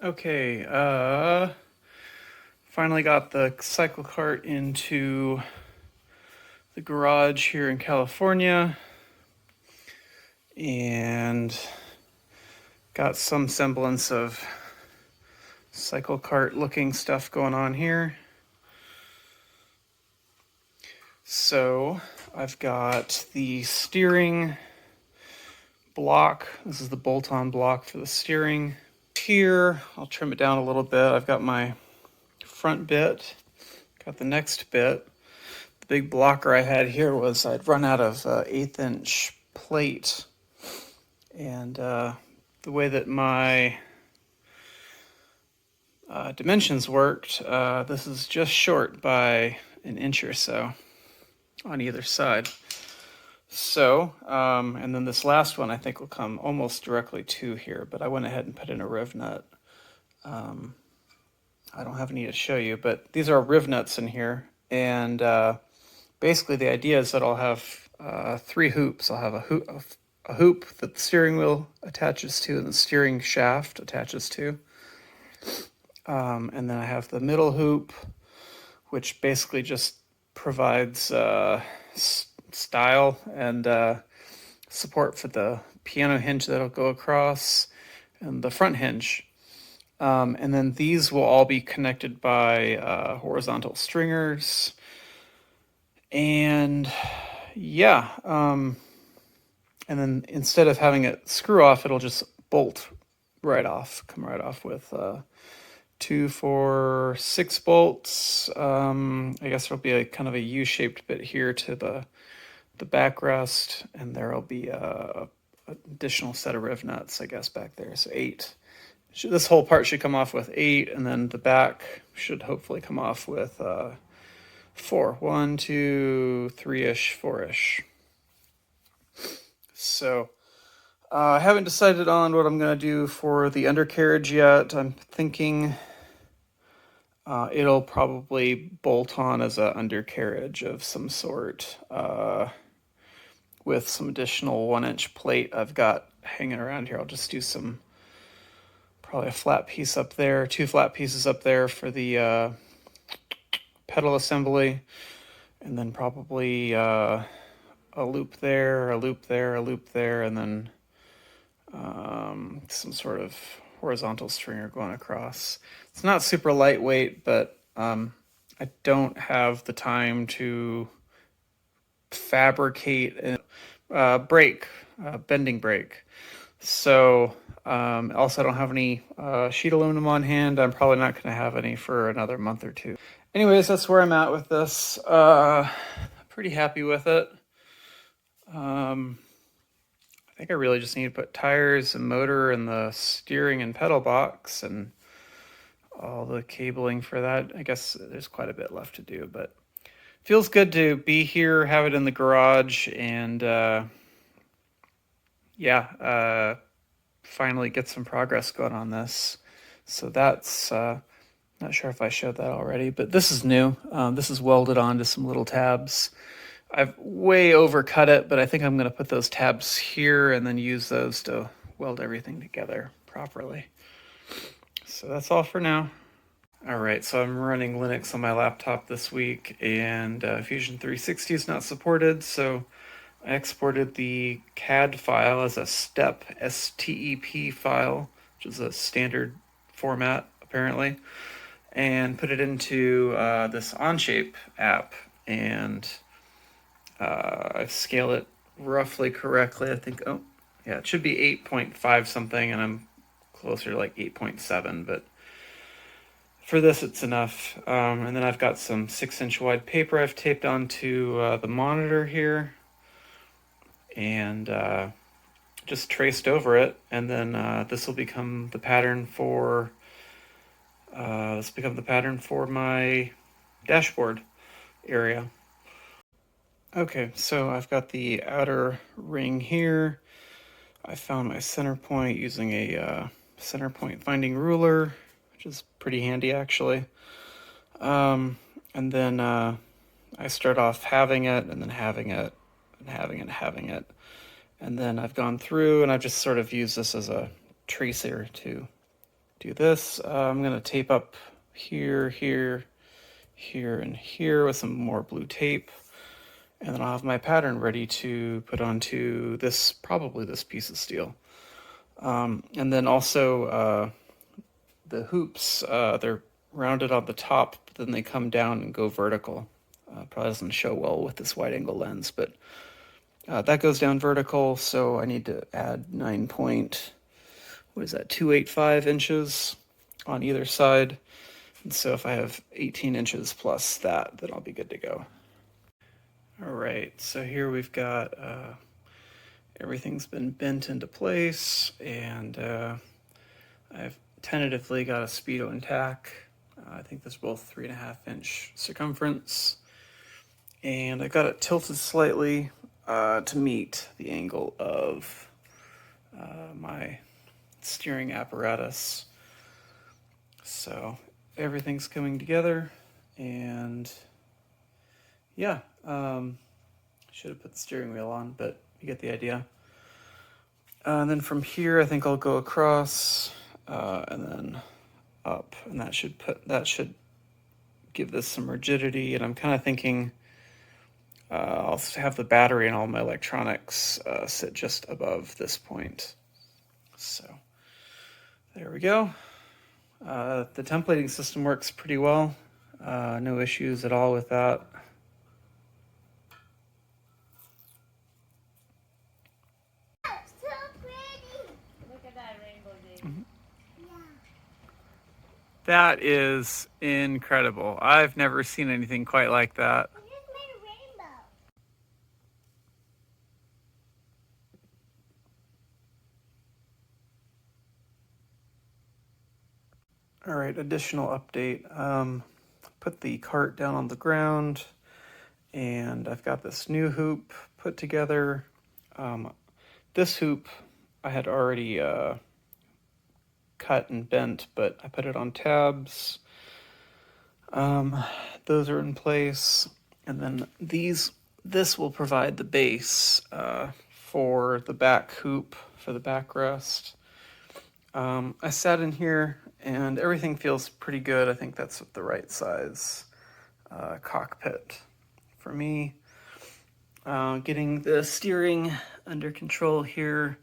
Okay, finally got the Cyclekart into the garage here in California and got some semblance of Cyclekart looking stuff going on here. So I've got the steering block. This is the bolt-on block for the steering. Here, I'll trim it down a little bit. I've got my front bit, got the next bit. The big blocker I had here was I'd run out of 1/8" plate, and the way that my dimensions worked, this is just short by an inch or so on either side. So, and then this last one I think will come almost directly to here, but I went ahead and put in a riv nut. I don't have any to show you, but these are riv nuts in here, and basically the idea is that I'll have 3 hoops. I'll have a hoop that the steering wheel attaches to and the steering shaft attaches to. And then I have the middle hoop, which basically just provides style and support for the piano hinge that'll go across and the front hinge. And then these will all be connected by horizontal stringers. And yeah, and then instead of having it screw off, it'll just bolt right off, come right off with 2, 4, 6 bolts. I guess there'll be a kind of a U-shaped bit here to the backrest, and there'll be a additional set of riv nuts, I guess, back there. So 8. This whole part should come off with 8, and then the back should hopefully come off with 4. 1, 2, 3-ish, 4-ish. So I haven't decided on what I'm going to do for the undercarriage yet. I'm thinking it'll probably bolt on as an undercarriage of some sort with some additional 1-inch plate I've got hanging around here. I'll just do probably a flat piece up there, 2 flat pieces up there for the pedal assembly, and then probably a loop there, a loop there, a loop there, and then some sort of horizontal stringer going across. It's not super lightweight, but I don't have the time to fabricate a brake, bending brake. So also I don't have any sheet aluminum on hand. I'm probably not going to have any for another month or 2. Anyways, that's where I'm at with this. Pretty happy with it. I think I really just need to put tires and motor and the steering and pedal box and all the cabling for that. I guess there's quite a bit left to do, but feels good to be here, have it in the garage, and finally get some progress going on this. So that's not sure if I showed that already, but this is new. This is welded onto some little tabs. I've way overcut it, but I think I'm going to put those tabs here and then use those to weld everything together properly. So that's all for now. All right, so I'm running Linux on my laptop this week, and Fusion 360 is not supported, so I exported the CAD file as a STEP file, which is a standard format, apparently, and put it into this Onshape app, and I've scaled it roughly correctly. I think, it should be 8.5 something, and I'm closer to like 8.7, but for this it's enough. And then I've got some 6-inch wide paper I've taped onto the monitor here, and just traced over it, and then this will become the pattern for my dashboard area. Okay, so I've got the outer ring here. I found my center point using a center point finding ruler, which is pretty handy actually. And then I start off halving it, and then halving it, and halving it, and halving it. And then I've gone through and I've just sort of used this as a tracer to do this. I'm going to tape up here, here, here, and here with some more blue tape. And then I'll have my pattern ready to put onto this, probably this piece of steel. And then also the hoops, they're rounded on the top, but then they come down and go vertical. Probably doesn't show well with this wide angle lens, but that goes down vertical, so I need to add 285 inches on either side. And so if I have 18 inches plus that, then I'll be good to go. All right, so here we've got everything's been bent into place, and I've tentatively got a speedo and tack. I think they're both 3.5-inch circumference, and I got it tilted slightly to meet the angle of my steering apparatus. So everything's coming together, and yeah, should have put the steering wheel on, but you get the idea. And then from here, I think I'll go across and then up, and that should give this some rigidity. And I'm kind of thinking I'll have the battery and all my electronics sit just above this point. So there we go. The templating system works pretty well. No issues at all with that. So pretty. Look at that rainbow, Jake. Mm-hmm. Yeah. That is incredible. I've never seen anything quite like that. We just made a rainbow. All right, additional update. Put the cart down on the ground, and I've got this new hoop put together. This hoop I had already cut and bent, but I put it on tabs. Those are in place, and then this will provide the base for the back hoop for the backrest. I sat in here and everything feels pretty good. I think that's the right size cockpit for me. Getting the steering under control here.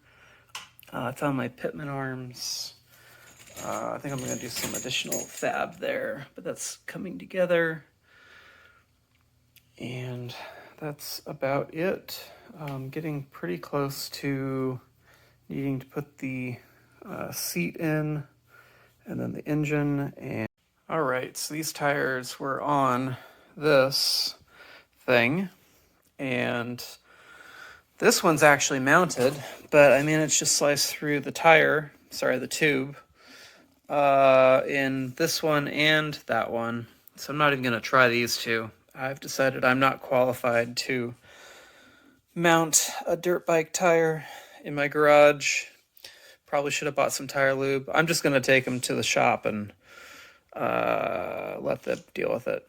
I found my pitman arms. I think I'm going to do some additional fab there, but that's coming together. And that's about it. Getting pretty close to needing to put the seat in, and then the engine. And all right, so these tires were on this thing, and this one's actually mounted, but I managed to slice through the tube, in this one and that one. So I'm not even gonna try these two. I've decided I'm not qualified to mount a dirt bike tire in my garage. Probably should have bought some tire lube. I'm just gonna take them to the shop and let them deal with it.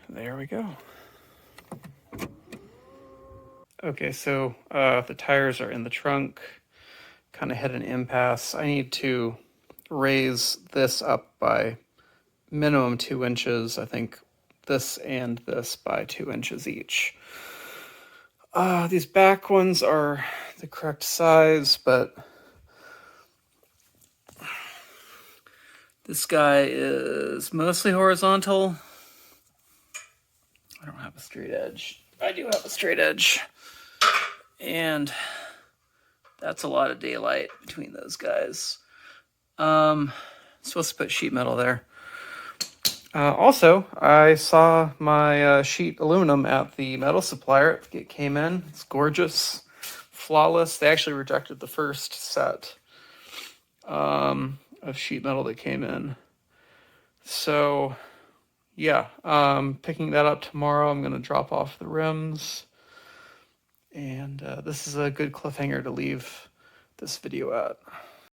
There we go. Okay, so the tires are in the trunk. Kind of hit an impasse. I need to raise this up by minimum 2 inches. I think this and this by 2 inches each. These back ones are the correct size, but this guy is mostly horizontal. I don't have a straight edge. I do have a straight edge. And that's a lot of daylight between those guys. Supposed to put sheet metal there. Also, I saw my sheet aluminum at the metal supplier. It came in. It's gorgeous, flawless. They actually rejected the first set of sheet metal that came in. So, yeah, picking that up tomorrow. I'm going to drop off the rims. And this is a good cliffhanger to leave this video at.